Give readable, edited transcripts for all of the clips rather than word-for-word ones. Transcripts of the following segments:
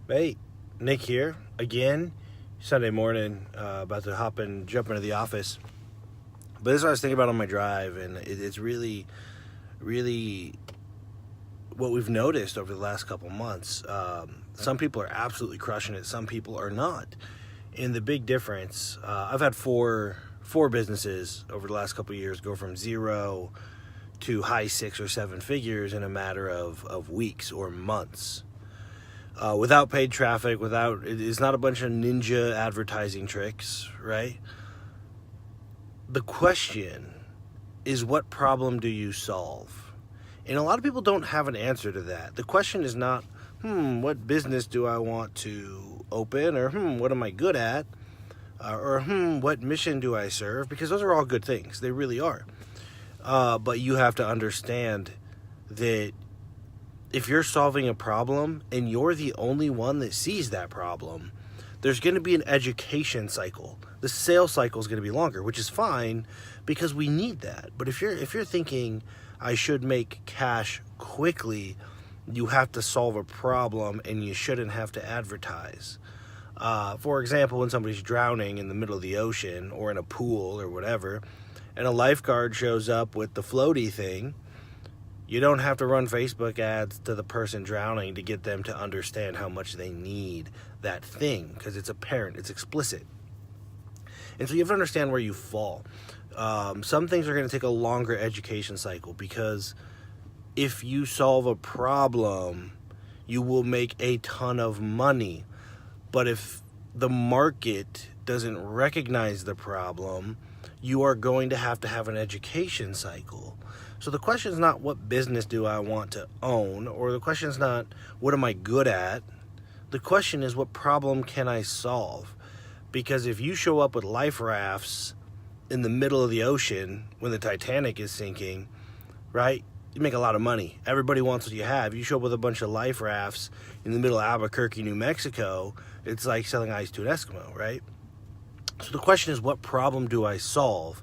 Hey, Nick here again. Sunday morning, about to jump into the office. But this is what I was thinking about on my drive, and it's really what we've noticed over the last couple months. Some people are absolutely crushing it. Some people are not. And the big difference, I've had four businesses over the last couple of years go from zero to high 6 or 7 figures in a matter of weeks or months. Without paid traffic, it's not a bunch of ninja advertising tricks, right? The question is, what problem do you solve? And a lot of people don't have an answer to that. The question is not, what business do I want to open? Or, what am I good at? Or, what mission do I serve? Because those are all good things. They really are. But you have to understand that if you're solving a problem and you're the only one that sees that problem, there's going to be an education cycle. The sales cycle is going to be longer, which is fine because we need that. But if you're thinking I should make cash quickly, you have to solve a problem and you shouldn't have to advertise. For example, when somebody's drowning in the middle of the ocean or in a pool or whatever, and a lifeguard shows up with the floaty thing, you don't have to run Facebook ads to the person drowning to get them to understand how much they need that thing, because it's apparent, it's explicit. And so you have to understand where you fall. Some things are going to take a longer education cycle, because if you solve a problem, you will make a ton of money. But if the market doesn't recognize the problem, you are going to have an education cycle. So the question is not, what business do I want to own? Or the question is not, what am I good at? The question is, what problem can I solve? Because if you show up with life rafts in the middle of the ocean when the Titanic is sinking, right, you make a lot of money. Everybody wants what you have. You show up with a bunch of life rafts in the middle of Albuquerque, New Mexico, it's like selling ice to an Eskimo, right? So the question is, what problem do I solve?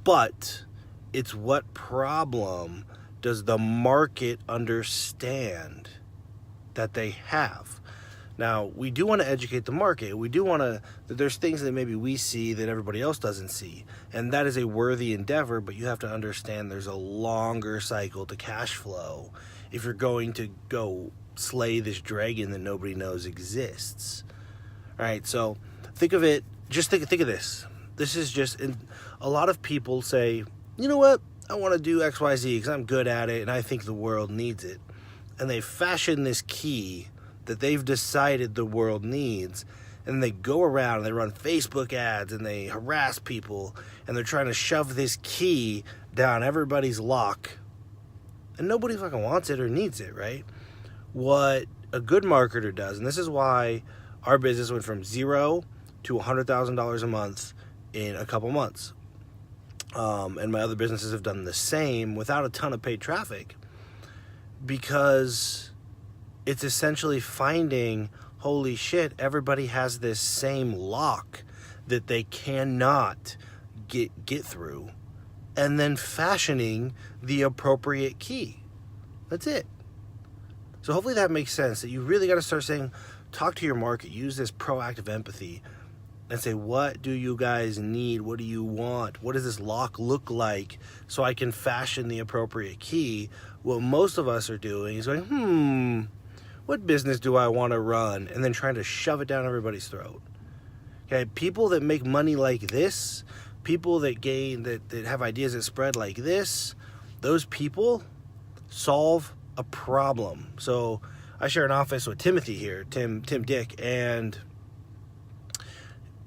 But it's, what problem does the market understand that they have? Now, we do want to educate the market. We do want to, there's things that maybe we see that everybody else doesn't see. And that is a worthy endeavor, but you have to understand there's a longer cycle to cash flow if you're going to go slay this dragon that nobody knows exists. All right, so think of it, just think of this. This is just, a lot of people say, you know what, I want to do XYZ because I'm good at it and I think the world needs it. And they fashion this key that they've decided the world needs, and they go around and they run Facebook ads and they harass people and they're trying to shove this key down everybody's lock, and nobody fucking wants it or needs it, right? What a good marketer does, and this is why our business went from $0 to $100,000 a month in a couple months. And my other businesses have done the same without a ton of paid traffic, because it's essentially finding, holy shit, everybody has this same lock that they cannot get through, and then fashioning the appropriate key. That's it. So hopefully that makes sense, that you really got to start saying, talk to your market, use this proactive empathy, and say, what do you guys need? What do you want? What does this lock look like so I can fashion the appropriate key? What most of us are doing is going, what business do I want to run? And then trying to shove it down everybody's throat. Okay, people that make money like this, people that have ideas that spread like this, those people solve a problem. So I share an office with Timothy here, Tim Dick, and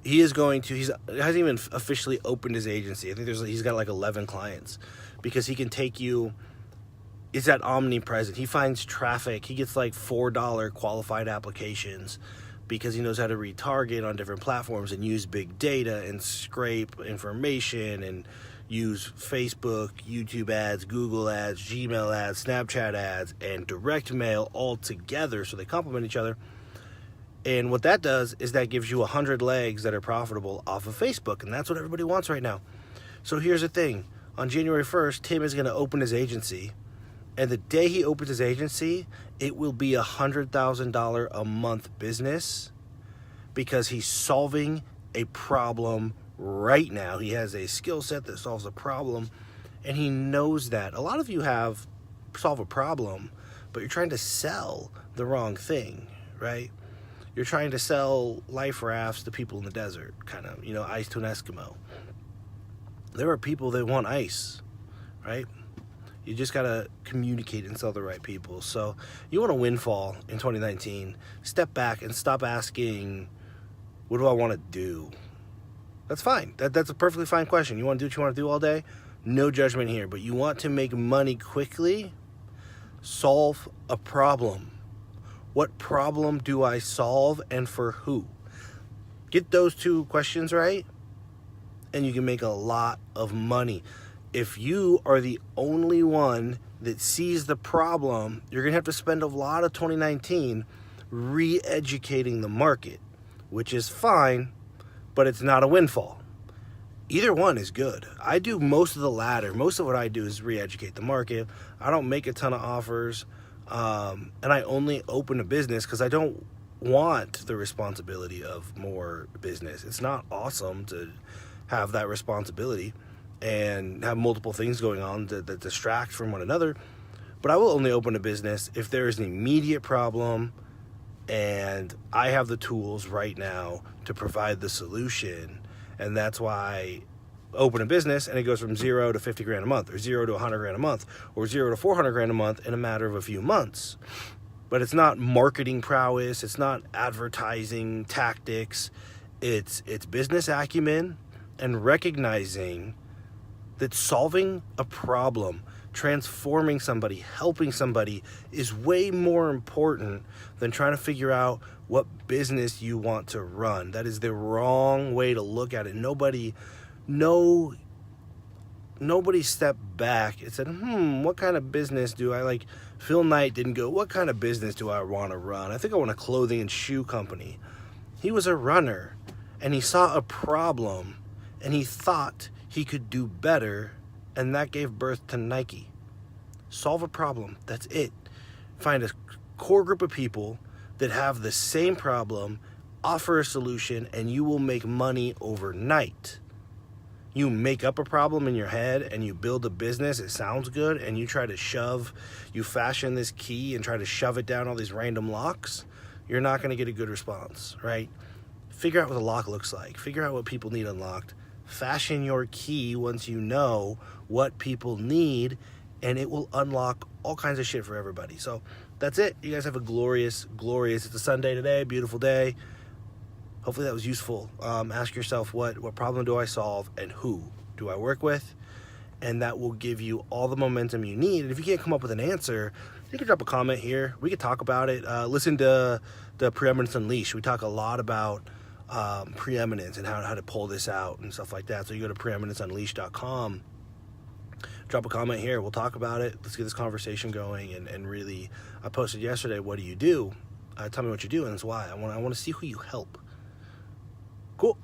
he hasn't even officially opened his agency. I think he's got like 11 clients, because he can take you, it's that omnipresent. He finds traffic. He gets like $4 qualified applications because he knows how to retarget on different platforms and use big data and scrape information and use Facebook, YouTube ads, Google ads, Gmail ads, Snapchat ads, and direct mail all together so they complement each other. And what that does is that gives you 100 legs that are profitable off of Facebook, and that's what everybody wants right now. So here's the thing. On January 1st, Tim is going to open his agency, And the day he opens his agency, it will be $100,000 a month business because he's solving a problem right now. He has a skill set that solves a problem, and he knows that. A lot of you solve a problem, but you're trying to sell the wrong thing, right? You're trying to sell life rafts to people in the desert, kind of, ice to an Eskimo. There are people that want ice, right? You just got to communicate and sell the right people. So you want a windfall in 2019, step back and stop asking, what do I want to do? That's fine. That's a perfectly fine question. You want to do what you want to do all day? No judgment here. But you want to make money quickly? Solve a problem. What problem do I solve and for who? Get those two questions right, and you can make a lot of money. If you are the only one that sees the problem, you're going to have to spend a lot of 2019 re-educating the market, which is fine, but it's not a windfall. Either one is good. I do most of the latter. Most of what I do is re-educate the market. I don't make a ton of offers, and I only open a business because I don't want the responsibility of more business. It's not awesome to have that responsibility and have multiple things going on that distract from one another. But I will only open a business if there is an immediate problem and I have the tools right now to provide the solution. And that's why I open a business and it goes from 0 to 50 grand a month, or 0 to 100 grand a month, or 0 to 400 grand a month in a matter of a few months. But it's not marketing prowess. It's not advertising tactics. It's business acumen and recognizing that solving a problem, transforming somebody, helping somebody is way more important than trying to figure out what business you want to run. That is the wrong way to look at it. Nobody stepped back and said, what kind of business do I like? Phil Knight didn't go, what kind of business do I want to run? I think I want a clothing and shoe company. He was a runner, and he saw a problem, and he thought he could do better, and that gave birth to Nike. Solve a problem. That's it. Find a core group of people that have the same problem, offer a solution, and you will make money overnight. You make up a problem in your head and you build a business, it sounds good, and you fashion this key and try to shove it down all these random locks, you're not going to get a good response, right? Figure out what the lock looks like. Figure out what people need unlocked. Fashion your key once you know what people need, and it will unlock all kinds of shit for everybody. So that's it. You guys have a glorious, it's a Sunday today, beautiful day. Hopefully that was useful. Ask yourself, what problem do I solve and who do I work with? And that will give you all the momentum you need. And if you can't come up with an answer, you can drop a comment here. We could talk about it. Listen to the Preeminence Unleashed. We talk a lot about preeminence and how to pull this out and stuff like that. So you go to preeminenceunleashed.com, drop a comment here, we'll talk about it. Let's get this conversation going. And really, I posted yesterday, what do you do? Tell me what you do, and that's why I want to see who you help. Cool.